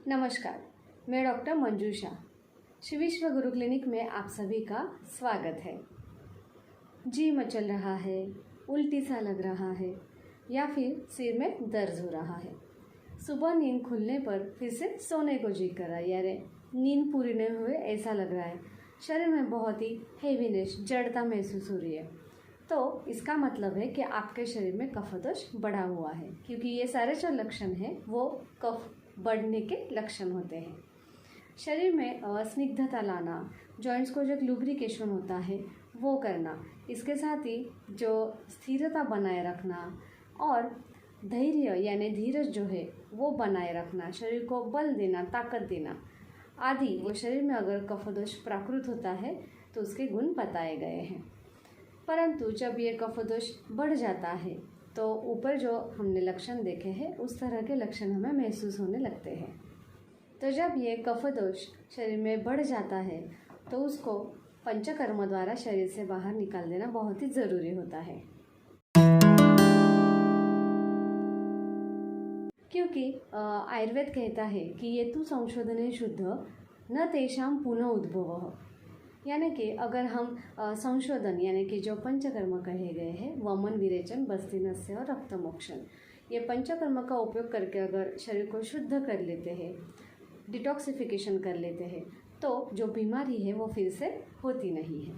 नमस्कार, मैं डॉक्टर मंजू शाह। श्री विश्व गुरु क्लिनिक में आप सभी का स्वागत है। जी मचल रहा है, उल्टी सा लग रहा है या फिर सिर में दर्द हो रहा है। सुबह नींद खुलने पर फिर से सोने को जी कर रहा है, यानी नींद पूरी नहीं हुई ऐसा लग रहा है। शरीर में बहुत ही हेवीनेस, जड़ता महसूस हो रही है, तो इसका मतलब है कि आपके शरीर में कफदोष बढ़ा हुआ है, क्योंकि ये सारे जो लक्षण हैं वो कफ बढ़ने के लक्षण होते हैं। शरीर में स्निग्धता लाना, जॉइंट्स को जो लुब्रिकेशन होता है वो करना, इसके साथ ही जो स्थिरता बनाए रखना और धैर्य यानी धीरज जो है वो बनाए रखना, शरीर को बल देना, ताकत देना आदि, वो शरीर में अगर कफदोष प्राकृत होता है तो उसके गुण बताए गए हैं। परंतु जब ये कफदोष बढ़ जाता है तो ऊपर जो हमने लक्षण देखे हैं उस तरह के लक्षण हमें महसूस होने लगते हैं। तो जब ये कफदोष शरीर में बढ़ जाता है तो उसको पंचकर्म द्वारा शरीर से बाहर निकाल देना बहुत ही ज़रूरी होता है, क्योंकि आयुर्वेद कहता है कि ये तु संशोधने शुद्ध न तेषां पुनः उद्भवः, यानी कि अगर हम संशोधन यानी कि जो पंचकर्म कहे गए हैं, वमन, विरेचन, बस्तीनस्य और रक्तमोक्षण, ये पंचकर्म का उपयोग करके अगर शरीर को शुद्ध कर लेते हैं, डिटॉक्सिफिकेशन कर लेते हैं, तो जो बीमारी है वो फिर से होती नहीं है।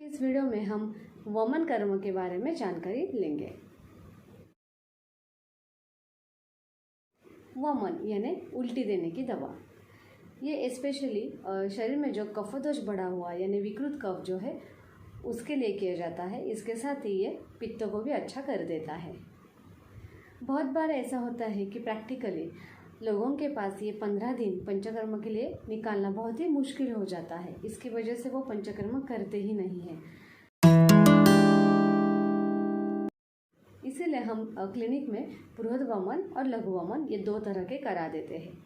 इस वीडियो में हम वमन कर्म के बारे में जानकारी लेंगे। वमन यानी उल्टी देने की दवा, ये स्पेशली शरीर में जो कफदोष बढ़ा हुआ यानी विकृत कफ जो है उसके लिए किया जाता है। इसके साथ ही ये पित्त को भी अच्छा कर देता है। बहुत बार ऐसा होता है कि प्रैक्टिकली लोगों के पास ये 15 दिन पंचकर्म के लिए निकालना बहुत ही मुश्किल हो जाता है। इसकी वजह से वो पंचकर्म करते ही नहीं हैं। इसीलिए हम क्लिनिक में बृहद वमन और लघु वमन ये दो तरह के करा देते हैं।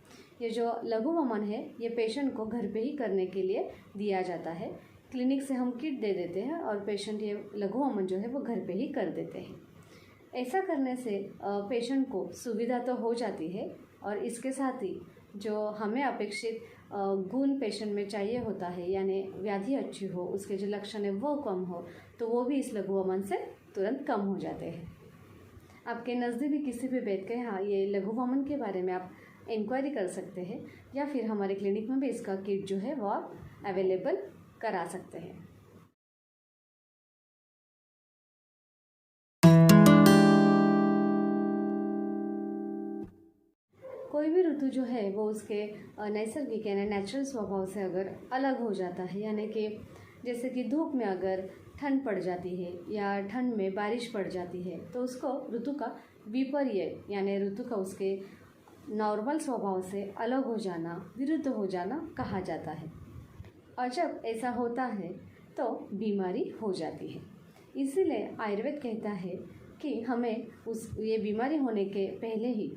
ये जो लघु वमन है ये पेशेंट को घर पे ही करने के लिए दिया जाता है। क्लिनिक से हम किट दे देते हैं और पेशेंट ये लघु वमन जो है वो घर पे ही कर देते हैं। ऐसा करने से पेशेंट को सुविधा तो हो जाती है और इसके साथ ही जो हमें अपेक्षित गुण पेशेंट में चाहिए होता है, यानी व्याधि अच्छी हो, उसके जो लक्षण है वो कम हो, तो वो भी इस लघु वमन से तुरंत कम हो जाते हैं। आपके नज़दीक किसी भी वैद्य के यहाँ ये लघु वमन के बारे में आप इंक्वायरी कर सकते हैं, या फिर हमारे क्लिनिक में भी इसका किट जो है वो आप अवेलेबल करा सकते हैं। कोई भी ऋतु जो है वो उसके नैसर्गिक यानी नेचुरल स्वभाव से अगर अलग हो जाता है, यानी कि जैसे कि धूप में अगर ठंड पड़ जाती है या ठंड में बारिश पड़ जाती है तो उसको ऋतु का विपर्य यानी ऋतु का उसके नॉर्मल स्वभाव से अलग हो जाना, विरुद्ध हो जाना कहा जाता है। और जब ऐसा होता है तो बीमारी हो जाती है। इसीलिए आयुर्वेद कहता है कि हमें ये बीमारी होने के पहले ही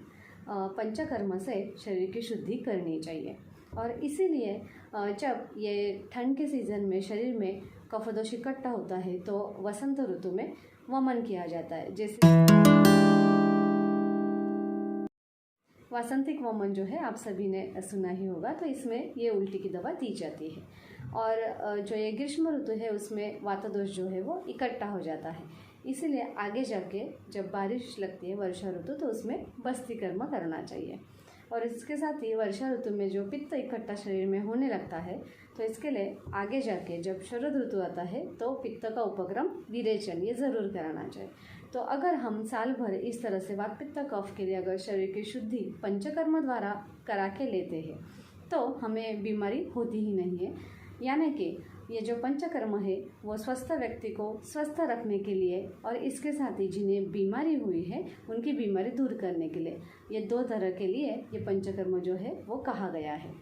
पंचकर्म से शरीर की शुद्धि करनी चाहिए। और इसीलिए जब ये ठंड के सीज़न में शरीर में कफदोष इकट्ठा होता है तो वसंत ऋतु में वमन किया जाता है। जैसे वासंतिक वमन जो है आप सभी ने सुना ही होगा, तो इसमें ये उल्टी की दवा दी जाती है। और जो ये ग्रीष्म ऋतु है उसमें वातदोष जो है वो इकट्ठा हो जाता है। इसीलिए आगे जाके जब बारिश लगती है वर्षा ऋतु तो उसमें बस्ती कर्म करना चाहिए। और इसके साथ ही वर्षा ऋतु में जो पित्त इकट्ठा शरीर में होने लगता है तो इसके लिए आगे जाके जब शरद ऋतु आता है तो पित्त का उपक्रम विरेचन ये ज़रूर कराना चाहिए। तो अगर हम साल भर इस तरह से वात पित्त कफ के लिए अगर शरीर की शुद्धि पंचकर्म द्वारा करा के लेते हैं तो हमें बीमारी होती ही नहीं है। यानी कि ये जो पंचकर्म है वो स्वस्थ व्यक्ति को स्वस्थ रखने के लिए और इसके साथ ही जिन्हें बीमारी हुई है उनकी बीमारी दूर करने के लिए, ये दो तरह के लिए ये पंचकर्म जो है वो कहा गया है।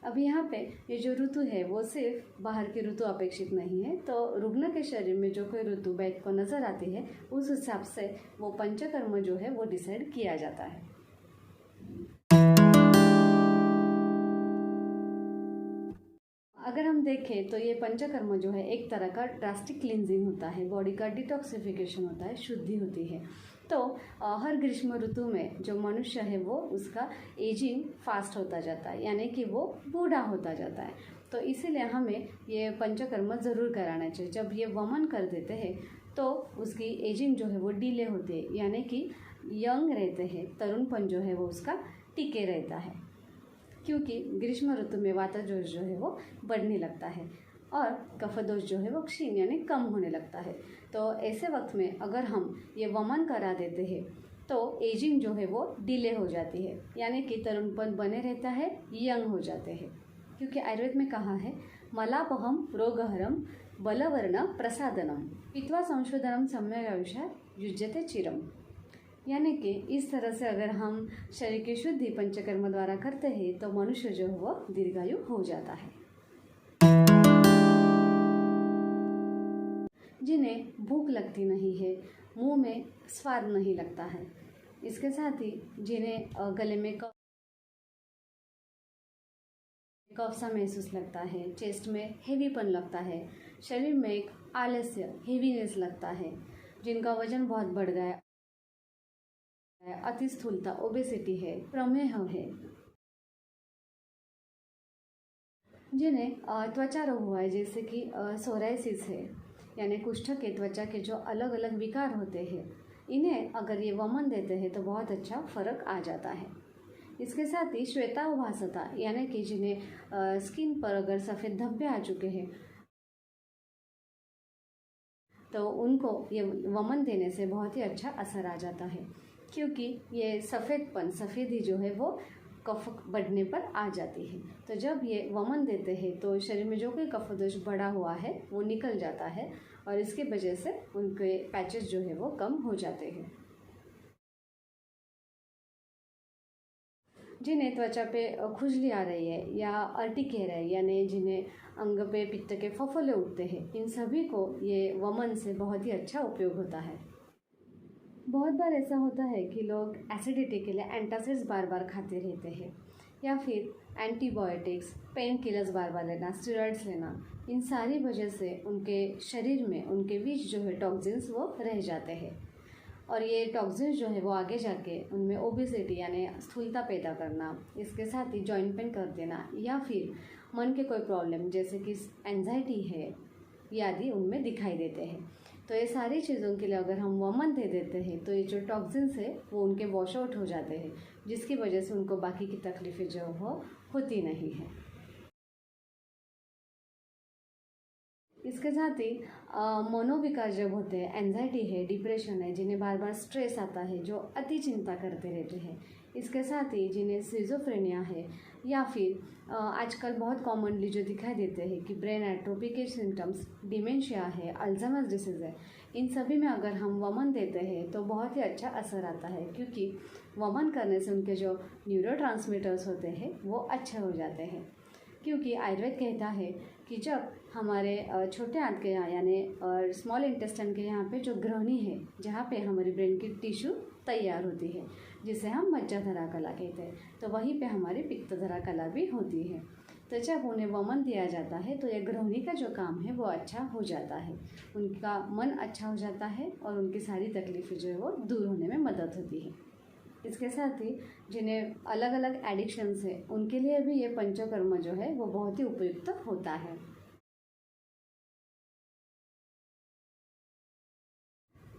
अब यहाँ पे ये जो ऋतु है वो सिर्फ बाहर की ऋतु अपेक्षित नहीं है, तो रुग्ण के शरीर में जो कोई ऋतु वैद्य को नज़र आती है उस हिसाब से वो पंचकर्म जो है वो डिसाइड किया जाता है। अगर हम देखें तो ये पंचकर्म जो है एक तरह का ड्रास्टिक क्लींजिंग होता है, बॉडी का डिटॉक्सिफिकेशन होता है, शुद्धि होती है। तो हर ग्रीष्म ऋतु में जो मनुष्य है वो उसका एजिंग फास्ट होता जाता है, यानी कि वो बूढ़ा होता जाता है। तो इसीलिए हमें ये पंचकर्म ज़रूर कराना चाहिए। जब ये वमन कर देते हैं तो उसकी एजिंग जो है वो डिले होती है, यानी कि यंग रहते हैं, तरुणपन जो है वो उसका टिके रहता है। क्योंकि ग्रीष्म ऋतु में वातजोष जो है वो बढ़ने लगता है और कफदोष जो है वो क्षीण यानी कम होने लगता है। तो ऐसे वक्त में अगर हम ये वमन करा देते हैं तो एजिंग जो है वो डिले हो जाती है, यानी कि तरुणपन बने रहता है, यंग हो जाते हैं। क्योंकि आयुर्वेद में कहा है मलापहम रोगहरम बलवर्ण प्रसादनम पित्वा संशोधनम सम्यक आयुषा युज्यते चिरम। यानी कि इस तरह से अगर हम शरीर की शुद्धि पंचकर्म द्वारा करते हैं तो मनुष्य जो है वो दीर्घायु हो जाता है। जिन्हें भूख लगती नहीं है, मुंह में स्वाद नहीं लगता है, इसके साथ ही जिन्हें गले में कफ सा महसूस लगता है, चेस्ट में हेवीपन लगता है, शरीर में एक आलस्य हेवीनेस लगता है, जिनका वजन बहुत बढ़ गया है, अति स्थूलता ओबेसिटी है, प्रमेह है, जिन्हें त्वचा रोग हुआ है जैसे कि सोराइसिस है, यानी कुष्ठ के त्वचा के जो अलग अलग विकार होते हैं, इन्हें अगर ये वमन देते हैं तो बहुत अच्छा फर्क आ जाता है। इसके साथ ही श्वेताभासता यानी कि जिन्हें स्किन पर अगर सफ़ेद धब्बे आ चुके हैं तो उनको ये वमन देने से बहुत ही अच्छा असर आ जाता है। क्योंकि ये सफ़ेदी जो है वो कफ बढ़ने पर आ जाती है। तो जब ये वमन देते हैं तो शरीर में जो कोई कफदोष बढ़ा हुआ है वो निकल जाता है और इसकी वजह से उनके पैचेस जो है वो कम हो जाते हैं। जिन्हें त्वचा पे खुजली आ रही है या अर्टिकेर है, यानी जिन्हें अंग पे पित्त के फफोले उठते हैं, इन सभी को ये वमन से बहुत ही अच्छा उपयोग होता है। बहुत बार ऐसा होता है कि लोग एसिडिटी के लिए एंटासिड्स बार बार खाते रहते हैं या फिर एंटीबायोटिक्स, पेन किलर्स बार बार लेना, स्टेरॉइड्स लेना, इन सारी वजह से उनके शरीर में उनके बीच जो है टॉक्सिन्स वो रह जाते हैं और ये टॉक्सिन्स जो है वो आगे जाके उनमें ओबेसिटी यानी स्थूलता पैदा करना, इसके साथ ही जॉइंट पेन कर देना या फिर मन के कोई प्रॉब्लम जैसे कि एंजाइटी है आदि उनमें दिखाई देते हैं। तो ये सारी चीज़ों के लिए अगर हम वमन दे देते हैं तो ये जो टॉक्सिन्स है वो उनके वॉश आउट हो जाते हैं, जिसकी वजह से उनको बाकी की तकलीफ़ें जो होती नहीं है। इसके साथ ही मनोविकार जब होते हैं, एंजाइटी है, डिप्रेशन है, जिन्हें बार बार स्ट्रेस आता है, जो अति चिंता करते रहते हैं, इसके साथ ही जिन्हें सिजोफ्रेनिया है या फिर आजकल बहुत कॉमनली जो दिखाई देते हैं कि ब्रेन एट्रोफी के सिम्टम्स, डिमेंशिया है, अल्जाइमर्स डिसीज़ है, इन सभी में अगर हम वमन देते हैं तो बहुत ही अच्छा असर आता है। क्योंकि वमन करने से उनके जो न्यूरोट्रांसमीटर्स होते हैं वो अच्छे हो जाते हैं। क्योंकि आयुर्वेद कहता है कि जब हमारे छोटे आंत के यहाँ यानी स्मॉल इंटेस्टाइन के यहाँ पे जो ग्रहणी है, जहाँ पे हमारी ब्रेन की टिश्यू तैयार होती है, जिसे हम मज्जाधरा कला कहते हैं, तो वहीं पे हमारी पित्तधरा कला भी होती है। तो जब उन्हें वमन दिया जाता है तो ये ग्रहणी का जो काम है वो अच्छा हो जाता है, उनका मन अच्छा हो जाता है और उनकी सारी तकलीफ़ें जो है वो दूर होने में मदद होती है। इसके साथ ही जिन्हें अलग अलग एडिक्शंस है उनके लिए भी ये पंचकर्म जो है वो बहुत ही उपयुक्त होता है।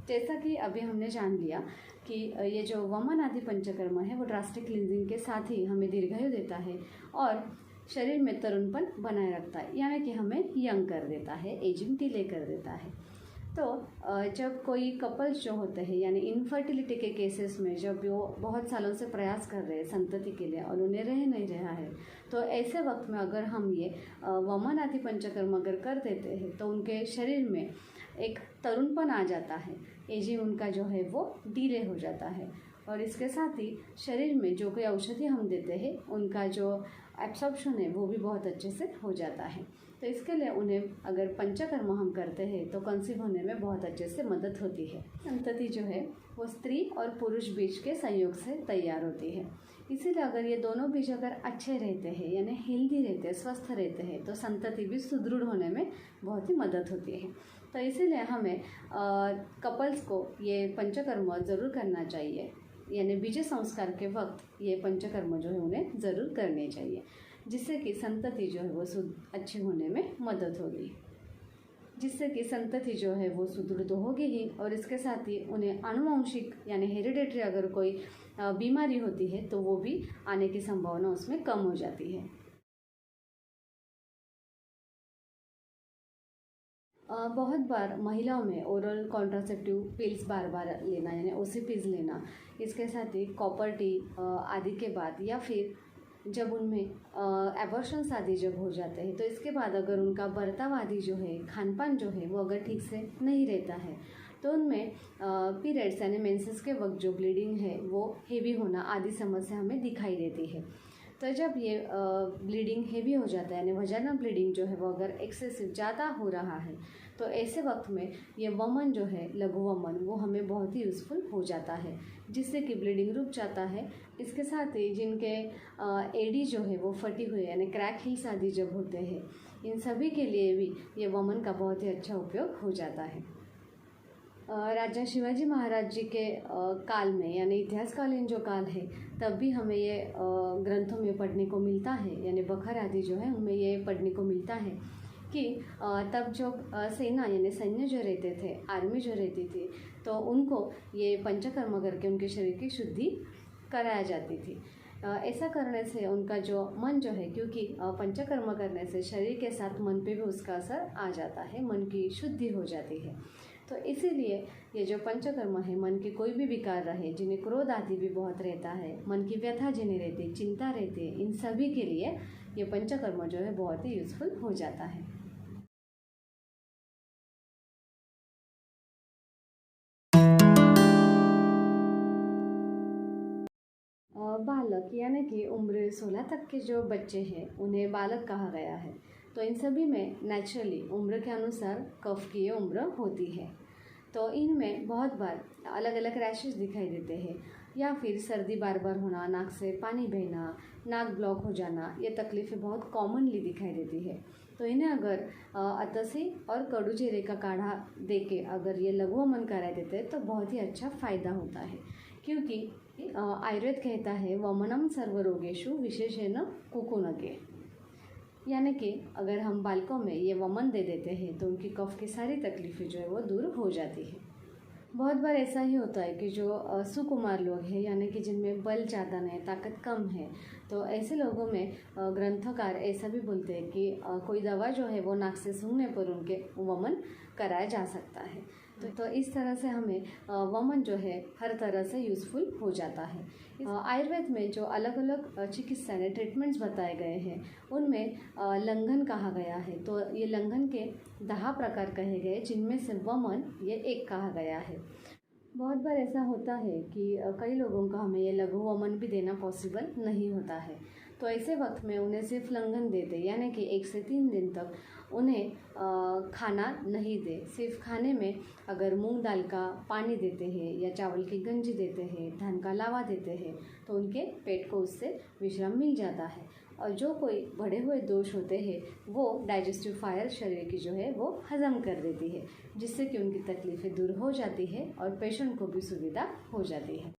जैसा कि अभी हमने जान लिया कि ये जो वमन आदि पंचकर्म है वो ड्रास्टिक क्लींजिंग के साथ ही हमें दीर्घायु देता है और शरीर में तरुणपन बनाए रखता है, यानी कि हमें यंग कर देता है, एजिंग डिले कर देता है। तो जब कोई कपल्स जो होते हैं यानी इनफर्टिलिटी के केसेस में जब वो बहुत सालों से प्रयास कर रहे हैं संतति के लिए और उन्हें रह नहीं रहा है, तो ऐसे वक्त में अगर हम ये वमन आदि पंचकर्म अगर कर देते हैं तो उनके शरीर में एक तरुणपन आ जाता है, एजिंग उनका जो है वो डिले हो जाता है और इसके साथ ही शरीर में जो कोई औषधि हम देते हैं उनका जो एब्सॉर्प्शन है वो भी बहुत अच्छे से हो जाता है। तो इसके लिए उन्हें अगर पंचकर्म हम करते हैं तो कंसीव होने में बहुत अच्छे से मदद होती है। संतति जो है वो स्त्री और पुरुष बीज के संयोग से तैयार होती है, इसीलिए अगर ये दोनों बीज अगर अच्छे रहते हैं यानी हेल्दी रहते हैं, स्वस्थ रहते हैं, तो संतति भी सुदृढ़ होने में बहुत ही मदद होती है। तो तो इसीलिए हमें कपल्स को ये पंचकर्म ज़रूर करना चाहिए, यानी बीज संस्कार के वक्त ये पंचकर्म जो है उन्हें ज़रूर करने चाहिए, जिससे कि संतति जो है वो अच्छी होने में मदद होगी, जिससे कि संतति जो है वो सुदृढ़ होगी ही, और इसके साथ ही उन्हें आनुवंशिक यानी हेरिडेटरी अगर कोई बीमारी होती है तो वो भी आने की संभावना उसमें कम हो जाती है। बहुत बार महिलाओं में ओरल कॉन्ट्रासेप्टिव पिल्स बार बार लेना यानी ओसीपीज लेना, इसके साथ ही कॉपर टी आदि के बाद, या फिर जब उनमें एबॉर्शंस आदि जब हो जाते हैं तो इसके बाद अगर उनका बर्ताव आदि जो है, खान पान जो है वो अगर ठीक से नहीं रहता है तो उनमें पीरियड्स यानी मेंसेस के वक्त जो ब्लीडिंग है वो हेवी होना आदि समस्या हमें दिखाई देती है। तो जब ये ब्लीडिंग हेवी हो जाता है यानी वजाइनल ब्लीडिंग जो है वो अगर एक्सेसिव ज़्यादा हो रहा है तो ऐसे वक्त में ये वमन जो है, लघु वमन, वो हमें बहुत ही यूज़फुल हो जाता है, जिससे कि ब्लीडिंग रुक जाता है। इसके साथ ही जिनके एडी जो है वो फटी हुई यानी क्रैक हिल्स आदि जब होते हैं, इन सभी के लिए भी ये वमन का बहुत ही अच्छा उपयोग हो जाता है। राजा शिवाजी महाराज जी के काल में यानी इतिहासकालीन जो काल है तब भी हमें ये ग्रंथों में पढ़ने को मिलता है, यानी बखर आदि जो है उनमें ये पढ़ने को मिलता है कि तब जो सेना यानी सैन्य जो रहते थे, आर्मी जो रहती थी, तो उनको ये पंचकर्म करके उनके शरीर की शुद्धि कराया जाती थी। ऐसा करने से उनका जो मन जो है, क्योंकि पंचकर्म करने से शरीर के साथ मन पे भी उसका असर आ जाता है, मन की शुद्धि हो जाती है। तो इसीलिए ये जो पंचकर्म है, मन के कोई भी विकार रहे, जिन्हें क्रोध आदि भी बहुत रहता है, मन की व्यथा जिन्हें रहती, चिंता रहती है, इन सभी के लिए ये पंचकर्म जो है बहुत ही यूज़फुल हो जाता है। बालक यानी कि उम्र 16 तक के जो बच्चे हैं उन्हें बालक कहा गया है। तो इन सभी में नेचुरली उम्र के अनुसार कफ की उम्र होती है। तो इनमें बहुत बार अलग अलग रैशेस दिखाई देते हैं, या फिर सर्दी बार बार होना, नाक से पानी बहना, नाक ब्लॉक हो जाना, ये तकलीफ़ें बहुत कॉमनली दिखाई देती है। तो इन्हें अगर अतसी और कड़ू जीरे का काढ़ा दे के अगर ये लघु वमन करा देते हैं तो बहुत ही अच्छा फ़ायदा होता है, क्योंकि आयुर्वेद कहता है वमनम सर्वरोगेषु विशेषेण कुकुनगे, यानी कि अगर हम बालकों में ये वमन दे देते हैं तो उनकी कफ की सारी तकलीफ़ें जो है वो दूर हो जाती है। बहुत बार ऐसा ही होता है कि जो सुकुमार लोग हैं, यानी कि जिनमें बल ज़्यादा नहीं, ताकत कम है, तो ऐसे लोगों में ग्रंथकार ऐसा भी बोलते हैं कि कोई दवा जो है वो नाक से सूंघने पर उनके वमन कराया जा सकता है। तो इस तरह से हमें वमन जो है हर तरह से यूज़फुल हो जाता है। आयुर्वेद में जो अलग अलग चिकित्सा ने ट्रीटमेंट्स बताए गए हैं उनमें लंघन कहा गया है। तो ये लंघन के 10 प्रकार कहे गए, जिनमें से वमन ये एक कहा गया है। बहुत बार ऐसा होता है कि कई लोगों का हमें ये लघु वमन भी देना पॉसिबल नहीं होता है, तो ऐसे वक्त में उन्हें सिर्फ लंघन दे दें, यानी कि 1 से 3 दिन तक उन्हें खाना नहीं दे। सिर्फ खाने में अगर मूंग दाल का पानी देते हैं या चावल की गंजी देते हैं, धान का लावा देते हैं, तो उनके पेट को उससे विश्राम मिल जाता है। और जो कोई बढ़े हुए दोष होते हैं वो डाइजेस्टिव फायर शरीर की जो है वो हज़म कर देती है, जिससे कि उनकी तकलीफ़ें दूर हो जाती है और पेशेंट को भी सुविधा हो जाती है।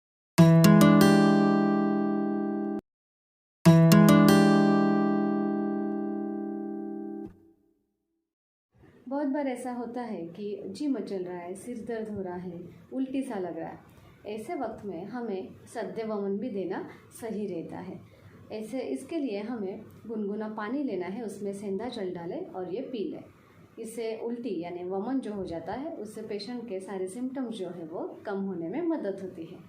बहुत बार ऐसा होता है कि जी मचल रहा है, सिर दर्द हो रहा है, उल्टी सा लग रहा है, ऐसे वक्त में हमें सद्य वमन भी देना सही रहता है। ऐसे इसके लिए हमें गुनगुना पानी लेना है, उसमें सेंधा जल डालें और ये पी लें। इससे उल्टी यानी वमन जो हो जाता है उससे पेशेंट के सारे सिम्टम्स जो है वो कम होने में मदद होती है।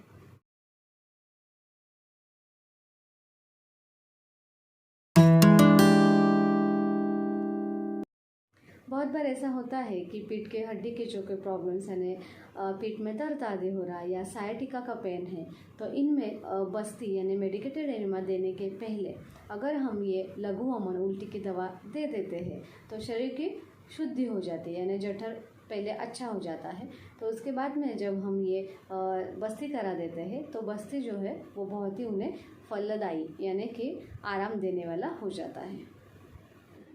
बहुत बार ऐसा होता है कि पीठ के हड्डी के जो कोई प्रॉब्लम्स यानी पीठ में दर्द आदि हो रहा है या सायटिका का पेन है, तो इनमें बस्ती यानी मेडिकेटेड एनिमा देने के पहले अगर हम ये लघु वमन उल्टी की दवा दे देते हैं तो शरीर की शुद्धि हो जाती है, यानी जठर पहले अच्छा हो जाता है। तो उसके बाद में जब हम ये बस्ती करा देते हैं तो बस्ती जो है वो बहुत ही उन्हें फलदायी यानी कि आराम देने वाला हो जाता है।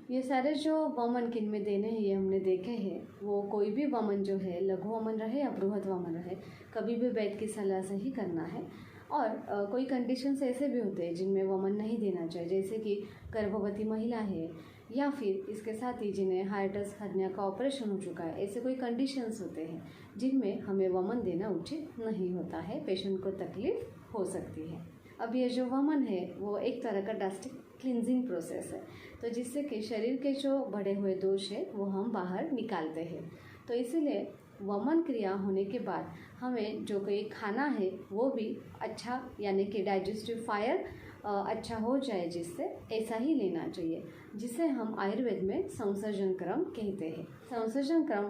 ये सारे जो वमन किन में देने हैं ये हमने देखे हैं। वो कोई भी वमन जो है, लघु वमन रहे या बृहत वमन रहे, कभी भी वैद्य की सलाह से ही करना है। और कोई कंडीशंस ऐसे भी होते हैं जिनमें वमन नहीं देना चाहिए, जैसे कि गर्भवती महिला है या फिर इसके साथ ही जिन्हें हाइटस हर्निया का ऑपरेशन हो चुका है। ऐसे कोई कंडीशंस होते हैं जिनमें हमें वमन देना उचित नहीं होता है, पेशेंट को तकलीफ हो सकती है। अब ये जो वमन है वो एक तरह का ड्रास्टिक क्लिनजिंग प्रोसेस है, तो जिससे कि शरीर के जो बढ़े हुए दोष है वो हम बाहर निकालते हैं। तो इसीलिए वमन क्रिया होने के बाद हमें जो कोई खाना है वो भी अच्छा, यानी कि डाइजेस्टिव फायर अच्छा हो जाए, जिससे ऐसा ही लेना चाहिए, जिसे हम आयुर्वेद में संसर्जन क्रम कहते हैं। संसर्जन क्रम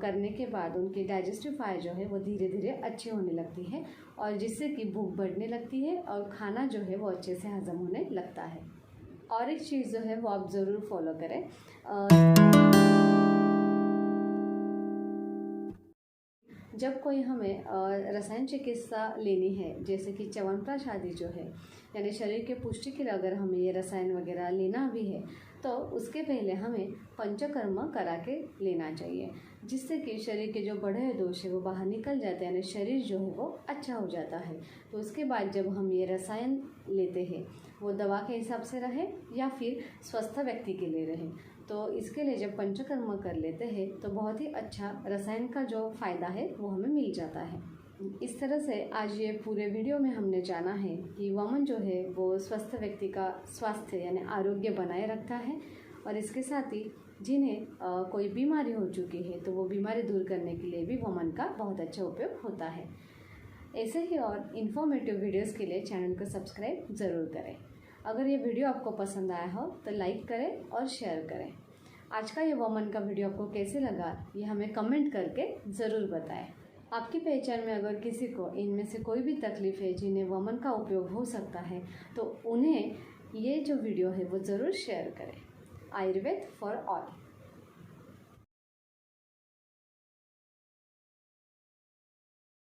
करने के बाद उनकी डाइजेस्टिव फायर जो है वो धीरे धीरे अच्छी होने लगती है, और जिससे कि भूख बढ़ने लगती है और खाना जो है वो अच्छे से हजम होने लगता है। और एक चीज़ जो है वो आप ज़रूर फॉलो करें। जब कोई हमें रसायन चिकित्सा लेनी है, जैसे कि च्यवनप्राश आदि जो है, यानी शरीर के पुष्टि के लिए अगर हमें ये रसायन वगैरह लेना भी है, तो उसके पहले हमें पंचकर्म करा के लेना चाहिए, जिससे कि शरीर के जो बढ़े हुए दोष है वो बाहर निकल जाते हैं, यानी शरीर जो है वो अच्छा हो जाता है। तो उसके बाद जब हम ये रसायन लेते हैं, वो दवा के हिसाब से रहे या फिर स्वस्थ व्यक्ति के लिए रहे, तो इसके लिए जब पंचकर्म कर लेते हैं तो बहुत ही अच्छा रसायन का जो फ़ायदा है वो हमें मिल जाता है। इस तरह से आज ये पूरे वीडियो में हमने जाना है कि वमन जो है वो स्वस्थ व्यक्ति का स्वास्थ्य यानी आरोग्य बनाए रखता है, और इसके साथ ही जिन्हें कोई बीमारी हो चुकी है तो वो बीमारी दूर करने के लिए भी वमन का बहुत अच्छा उपयोग होता है। ऐसे ही और इन्फॉर्मेटिव वीडियोज़ के लिए चैनल को सब्सक्राइब ज़रूर करें। अगर ये वीडियो आपको पसंद आया हो तो लाइक करें और शेयर करें। आज का ये वमन का वीडियो आपको कैसे लगा ये हमें कमेंट करके ज़रूर बताएं। आपकी पहचान में अगर किसी को इनमें से कोई भी तकलीफ़ है जिन्हें वमन का उपयोग हो सकता है, तो उन्हें ये जो वीडियो है वो ज़रूर शेयर करें। Ayurveda for all.